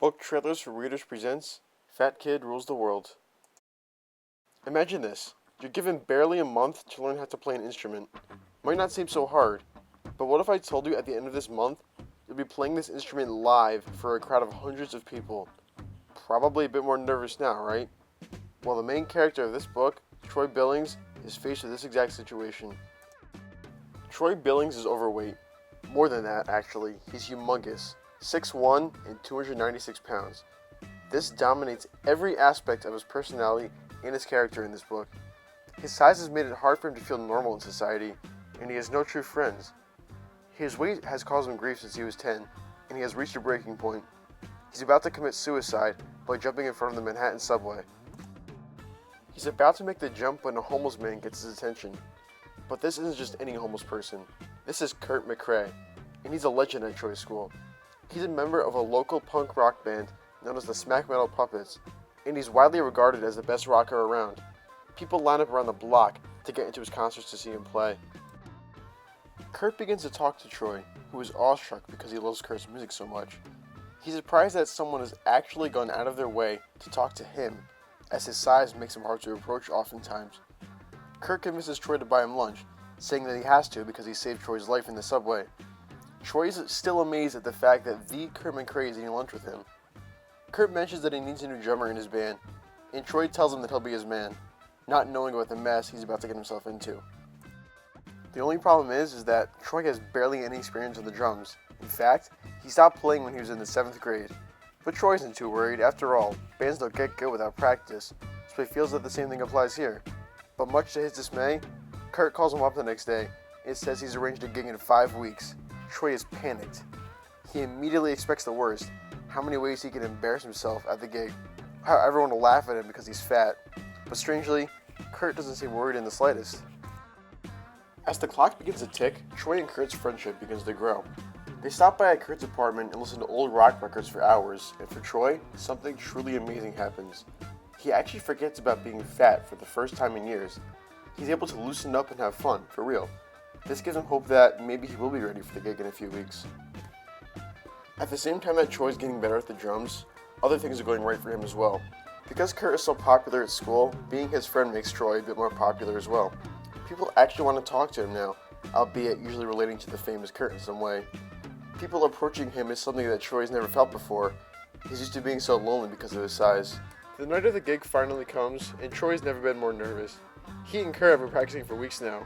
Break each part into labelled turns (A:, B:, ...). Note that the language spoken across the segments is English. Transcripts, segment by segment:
A: Book Trailers for Readers presents Fat Kid Rules the World. Imagine this. You're given barely a month to learn how to play an instrument. Might not seem so hard, but what if I told you at the end of this month, you'll be playing this instrument live for a crowd of hundreds of people? Probably a bit more nervous now, right? Well, the main character of this book, Troy Billings, is faced with this exact situation. Troy Billings is overweight. More than that, actually. He's humongous. 6'1" and 296 pounds. This dominates every aspect of his personality and his character in this book. His size has made it hard for him to feel normal in society, and he has no true friends. His weight has caused him grief since he was 10, and he has reached a breaking point. He's about to commit suicide by jumping in front of the Manhattan subway. He's about to make the jump when a homeless man gets his attention. But this isn't just any homeless person. This is Kurt McRae, and he's a legend at Troy School. He's a member of a local punk rock band known as the Smack Metal Puppets, and he's widely regarded as the best rocker around. People line up around the block to get into his concerts to see him play. Kurt begins to talk to Troy, who is awestruck because he loves Kurt's music so much. He's surprised that someone has actually gone out of their way to talk to him, as his size makes him hard to approach oftentimes. Kurt convinces Troy to buy him lunch, saying that he has to because he saved Troy's life in the subway. Troy is still amazed at the fact that the Kurt McRae is eating lunch with him. Kurt mentions that he needs a new drummer in his band, and Troy tells him that he'll be his man, not knowing about the mess he's about to get himself into. The only problem is that Troy has barely any experience on the drums. In fact, he stopped playing when he was in the 7th grade. But Troy isn't too worried. After all, bands don't get good without practice, so he feels that the same thing applies here. But much to his dismay, Kurt calls him up the next day and says he's arranged a gig in 5 weeks. Troy is panicked. He immediately expects the worst, how many ways he can embarrass himself at the gig, how everyone will laugh at him because he's fat. But strangely, Kurt doesn't seem worried in the slightest. As the clock begins to tick, Troy and Kurt's friendship begins to grow. They stop by at Kurt's apartment and listen to old rock records for hours, and for Troy, something truly amazing happens. He actually forgets about being fat for the first time in years. He's able to loosen up and have fun, for real. This gives him hope that maybe he will be ready for the gig in a few weeks. At the same time that Troy's getting better at the drums, other things are going right for him as well. Because Kurt is so popular at school, being his friend makes Troy a bit more popular as well. People actually want to talk to him now, albeit usually relating to the famous Kurt in some way. People approaching him is something that Troy's never felt before. He's used to being so lonely because of his size. The night of the gig finally comes, and Troy's never been more nervous. He and Kurt have been practicing for weeks now.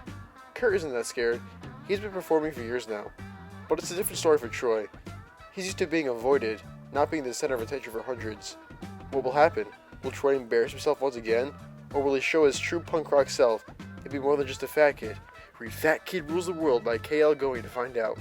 A: Kurt isn't that scared. He's been performing for years now. But it's a different story for Troy. He's used to being avoided, not being the center of attention for hundreds. What will happen? Will Troy embarrass himself once again? Or will he show his true punk rock self and be more than just a fat kid? Read Fat Kid Rules the World by K.L. Going to find out.